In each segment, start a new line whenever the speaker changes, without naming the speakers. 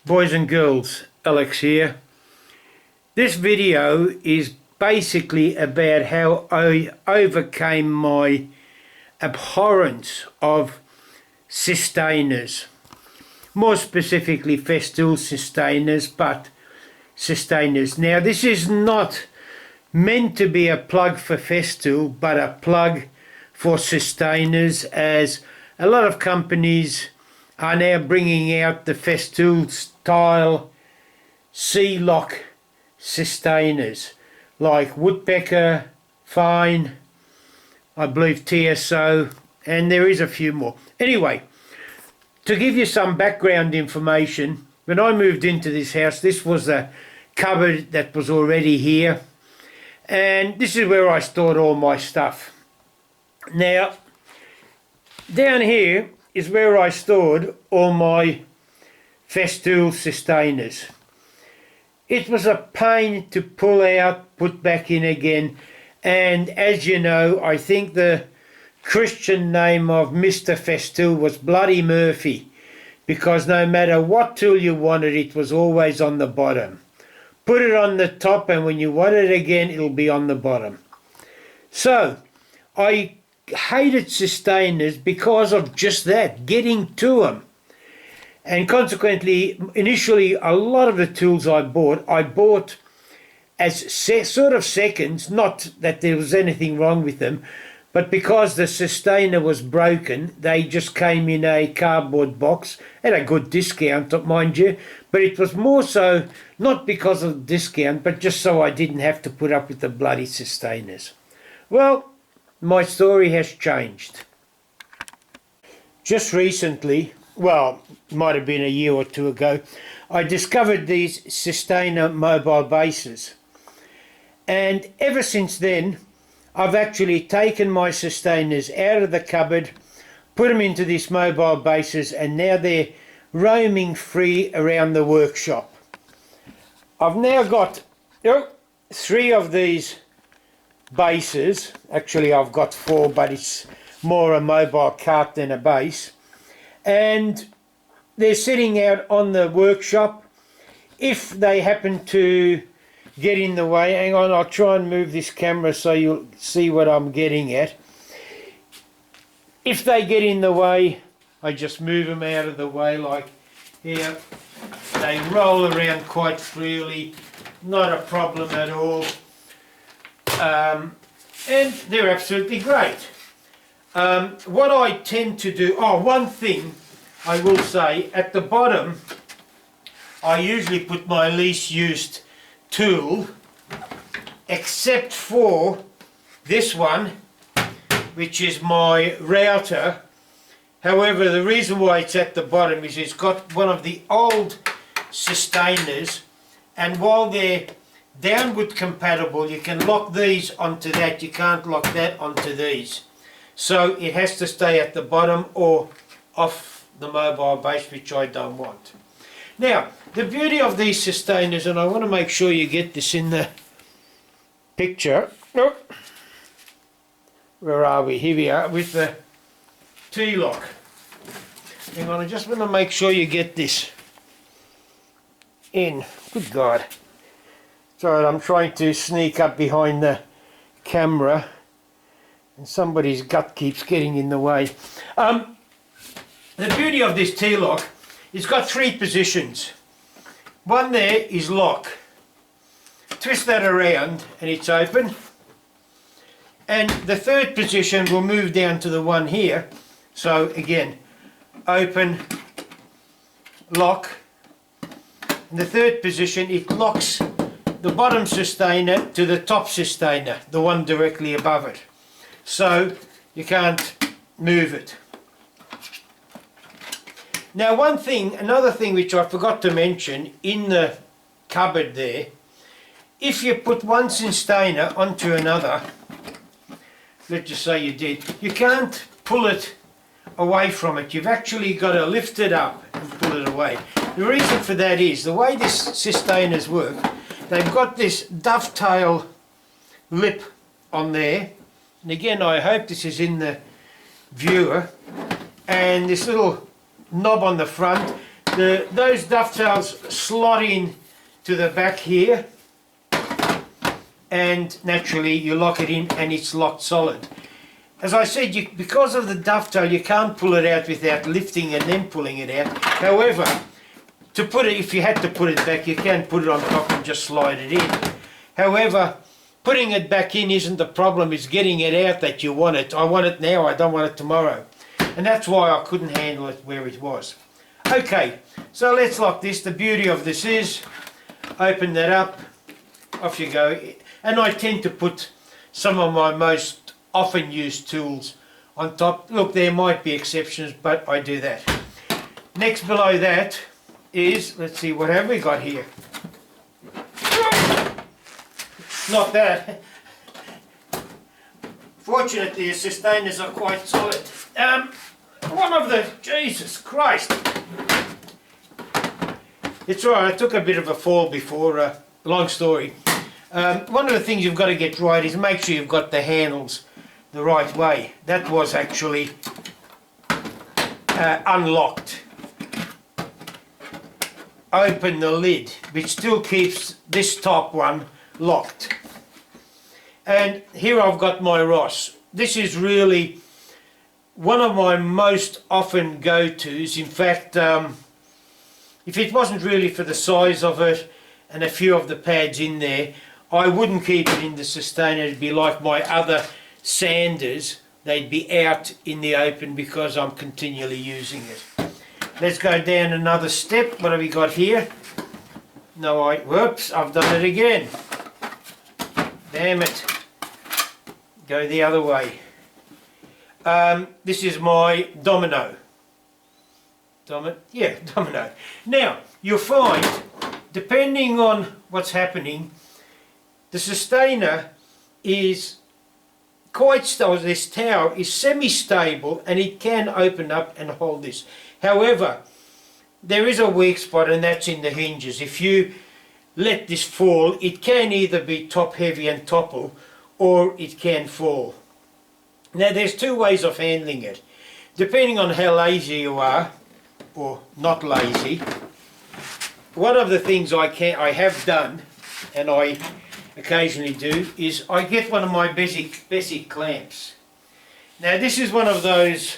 Boys and girls, Alex here. This video is basically about how I overcame my abhorrence of sustainers. More specifically Festool sustainers, but sustainers. Now this is not meant to be a plug for Festool, but a plug for sustainers, as a lot of companies are now bringing out the Festool style C-lock sustainers like Woodpecker, Fine, I believe TSO, and there is a few more. Anyway, to give you some background information, when I moved into this house, this was a cupboard that was already here, and this is where I stored all my stuff. Now, down here is where I stored all my Festool sustainers. It was a pain to pull out, put back in again, and as you know, I think the Christian name of Mr. Festool was Bloody Murphy, because no matter what tool you wanted, it was always on the bottom. Put it on the top, and when you want it again, it'll be on the bottom. So I hated sustainers because of just that, getting to them. And consequently, initially, a lot of the tools I bought as sort of seconds, not that there was anything wrong with them, but because the sustainer was broken, they just came in a cardboard box at a good discount, mind you, but it was more so not because of the discount, but just so I didn't have to put up with the bloody sustainers. Well, my story has changed. Just recently, well, might have been a year or two ago, I discovered these Sustainer mobile bases. And ever since then, I've actually taken my sustainers out of the cupboard, put them into these mobile bases, and now they're roaming free around the workshop. I've now got 3 of these bases. Actually, I've got 4, but it's more a mobile cart than a base. And they're sitting out on the workshop. If they happen to get in the way, hang on, I'll try and move this camera so you'll see what I'm getting at. If they get in the way, I just move them out of the way like here. They roll around quite freely, not a problem at all. And they're absolutely great. What I tend to do, one thing I will say, at the bottom I usually put my least used tool, except for this one, which is my router. However, the reason why it's at the bottom is it's got one of the old sustainers, and while they're downward compatible, you can lock these onto that, you can't lock that onto these. So it has to stay at the bottom or off the mobile base, which I don't want. Now, the beauty of these sustainers, and I want to make sure you get this in the picture. Where are we? Here we are with the T-lock. Hang on, I just want to make sure you get this in. Good God. Sorry, I'm trying to sneak up behind the camera and somebody's gut keeps getting in the way. The beauty of this T-lock, it's got 3 positions. One there is lock. Twist that around and it's open. And the 3rd position will move down to the one here. So again, open, lock. In the 3rd position, it locks the bottom sustainer to the top sustainer, the one directly above it. So you can't move it. Now another thing which I forgot to mention, in the cupboard there, if you put one sustainer onto another, let's just say you did, you can't pull it away from it. You've actually got to lift it up and pull it away. The reason for that is, the way these sustainers work, they've got this dovetail lip on there, and again I hope this is in the viewer, and this little knob on the front those dovetails slot in to the back here, and naturally you lock it in and it's locked solid. As I said, because of the dovetail, you can't pull it out without lifting and then pulling it out. However, to put it, if you had to put it back, you can put it on top and just slide it in. However, putting it back in isn't the problem, it's getting it out that you want it. I want it now, I don't want it tomorrow. And that's why I couldn't handle it where it was. Okay, so let's lock this. The beauty of this is, open that up, off you go. And I tend to put some of my most often used tools on top. Look, there might be exceptions, but I do that. Next below that is, let's see, what have we got here? Not that. Fortunately, the sustainers are quite solid. One of the, Jesus Christ. It's right, I took a bit of a fall before, long story. One of the things you've got to get right is make sure you've got the handles the right way. That was actually unlocked. Open the lid, which still keeps this top one locked. And here I've got my Ross. This is really one of my most often go-tos. In fact, if it wasn't really for the size of it and a few of the pads in there, I wouldn't keep it in the sustainer. It'd be like my other sanders. They'd be out in the open because I'm continually using it. Let's go down another step. What have we got here? No, whoops, I've done it again. Damn it. Go the other way. This is my domino. Domino. Now, you'll find, depending on what's happening, the sustainer is quite stable. This tower is semi-stable and it can open up and hold this. However, there is a weak spot, and that's in the hinges. If you let this fall, it can either be top heavy and topple, or it can fall. Now there's two ways of handling it. Depending on how lazy you are, or not lazy, one of the things I have done, and I occasionally do, is I get one of my Bessic clamps. Now this is one of those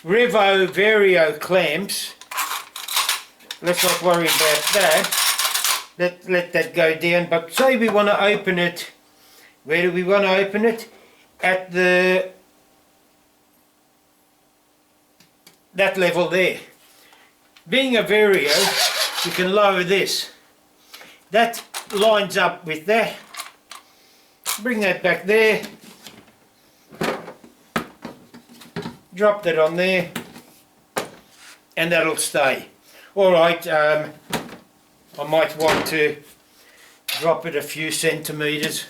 Revo Vario clamps. Let's not worry about that. Let that go down. But say we want to open it. Where do we want to open it? At that level there. Being a Vario, you can lower this. That lines up with that. Bring that back there. Drop that on there, and that'll stay. Alright, I might want to drop it a few centimetres.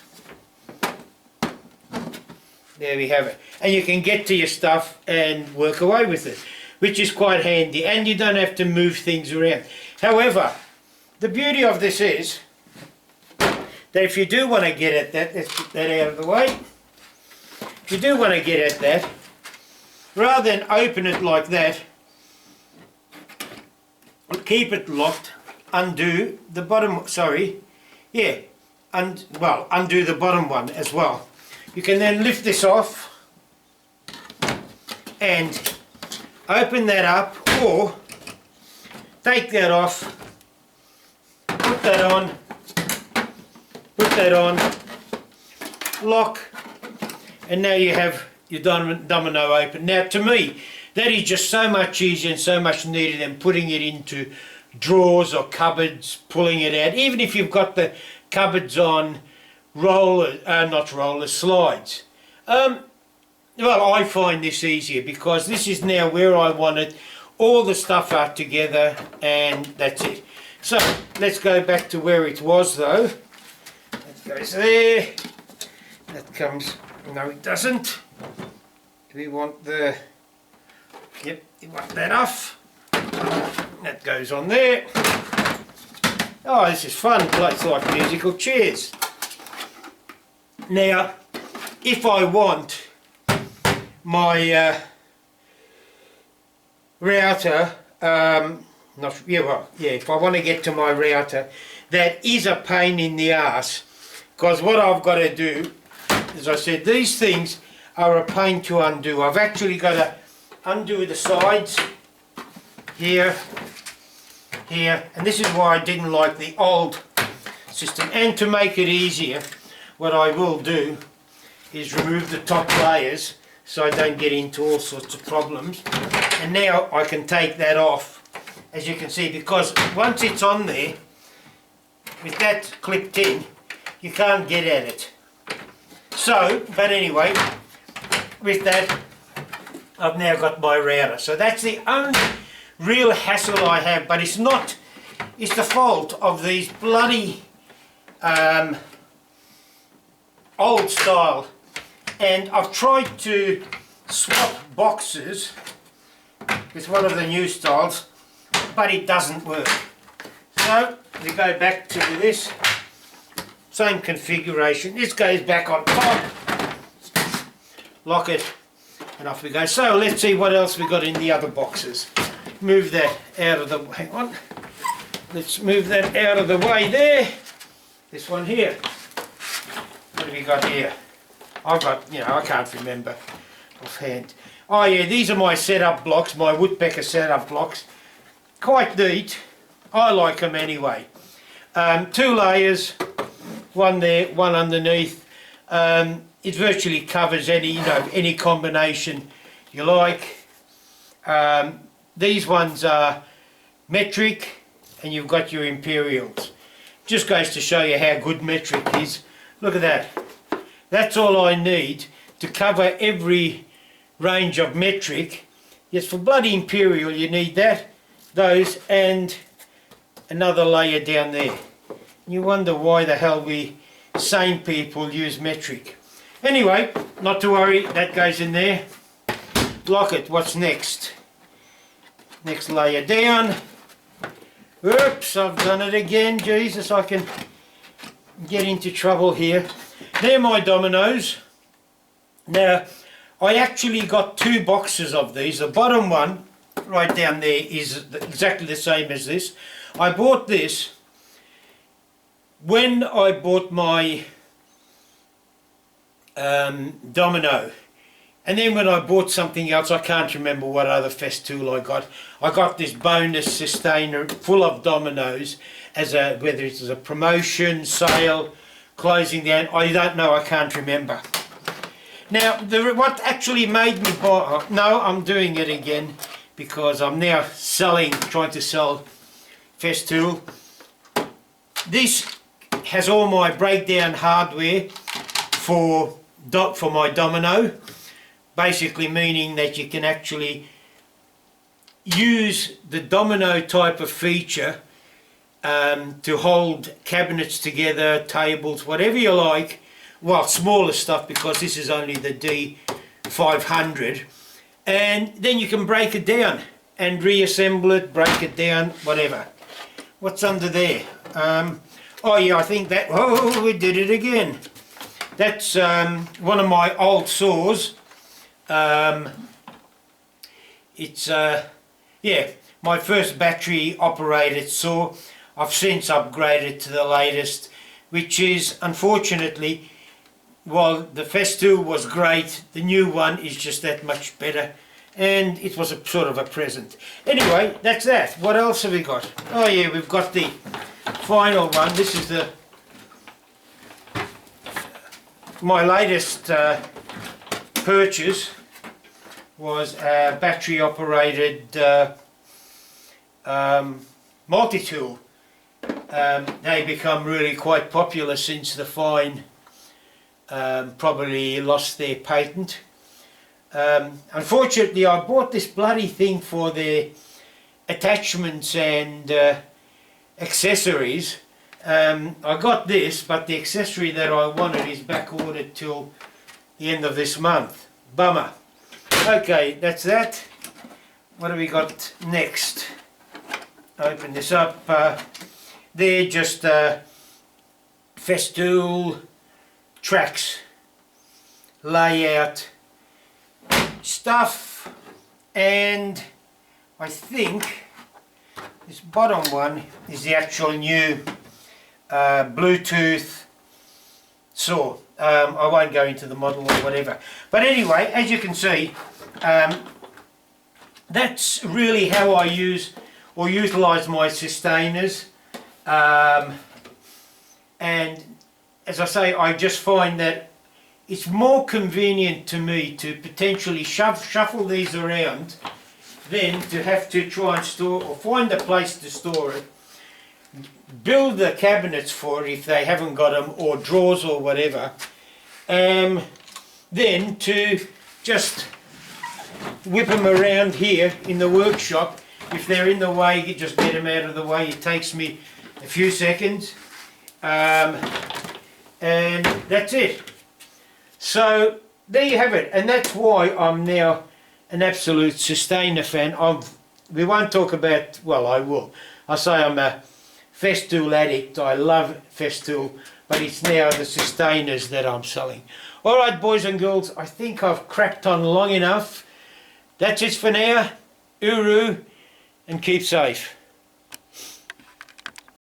There we have it. And you can get to your stuff and work away with it, which is quite handy, and you don't have to move things around. However, the beauty of this is that if you do want to get at that, let's put that out of the way. If you do want to get at that, rather than open it like that, keep it locked, undo the bottom, undo the bottom one as well. You can then lift this off and open that up, or take that off, put that on, lock, and now you have your domino open. Now to me, that is just so much easier and so much neater than putting it into drawers or cupboards, pulling it out. Even if you've got the cupboards on slides. Well, I find this easier because this is now where I want it. All the stuff are together and that's it. So let's go back to where it was though. That goes there. That comes, no it doesn't. We want the, yep, you want that off. That goes on there. Oh, this is fun. It's like musical chairs. Now, if I want my router, not, yeah, well, yeah, if I want to get to my router, that is a pain in the ass, because what I've got to do, as I said, these things are a pain to undo. I've actually got to undo the sides here, here, and this is why I didn't like the old system. And to make it easier, what I will do is remove the top layers so I don't get into all sorts of problems. And now I can take that off, as you can see, because once it's on there, with that clipped in, you can't get at it. So, but anyway, with that, I've now got my router. So that's the only real hassle I have, but it's not, it's the fault of these bloody old style. And I've tried to swap boxes with one of the new styles, but it doesn't work. So we go back to this, same configuration. This goes back on top, lock it, and off we go. So let's see what else we got in the other boxes. Move that out of the, hang on, let's move that out of the way there. This one here, what have we got here? I've got, you know, I can't remember offhand. Oh yeah, these are my setup blocks, my woodpecker setup blocks. Quite neat. I like them anyway. 2 layers, one there, one underneath. It virtually covers any, you know, any combination you like. These ones are metric, and you've got your imperials. Just goes to show you how good metric is. Look at that. That's all I need to cover every range of metric. Yes, for bloody imperial you need that, those, and another layer down there. You wonder why the hell we sane people use metric. Anyway, not to worry, that goes in there. Lock it. What's next? Next layer down. Oops, I've done it again. Jesus, I can get into trouble here. They're my dominoes. Now, I actually got 2 boxes of these. The bottom one, right down there, is exactly the same as this. I bought this when I bought my domino. And then when I bought something else, I can't remember what other festool I got this bonus sustainer full of dominoes, as a, whether it's a promotion, sale, closing down, I don't know, I can't remember. Now, what actually made me buy, no, I'm doing it again, because I'm now trying to sell festool. This has all my breakdown hardware for my domino, basically meaning that you can actually use the domino type of feature to hold cabinets together, tables, whatever you like. Well, smaller stuff, because this is only the D500, and then you can break it down and reassemble it, break it down, whatever. What's under there? Oh yeah, I think that, oh, we did it again. That's one of my old saws. It's yeah, my first battery operated saw. I've since upgraded to the latest, which is, unfortunately, while the festool was great, the new one is just that much better, and it was a sort of a present. Anyway, that's that. What else have we got? Oh yeah, we've got the final one. This is my latest purchase was a battery operated multi-tool. They become really quite popular since the Fine probably lost their patent. Unfortunately, I bought this bloody thing for their attachments and accessories. I got this, but the accessory that I wanted is back ordered till the end of this month. Bummer. Okay, that's that. What have we got next? Open this up. They're just festool tracks, layout stuff, and I think This bottom one is the actual new Bluetooth saw. I won't go into the model or whatever. But anyway, as you can see, that's really how I use or utilise my sustainers. And as I say, I just find that it's more convenient to me to potentially shuffle these around than to have to try and store or find a place to store it, build the cabinets for it if they haven't got them, or drawers or whatever, then to just whip them around here in the workshop. If they're in the way, you just get them out of the way. It takes me a few seconds, and that's it. So there you have it, and that's why I'm now an absolute Sustainer fan. We won't talk about, well, I will. I say I'm a Festool addict. I love Festool, but it's now the Sustainers that I'm selling. Alright, boys and girls, I think I've crapped on long enough. That's it for now. Uru, and keep safe.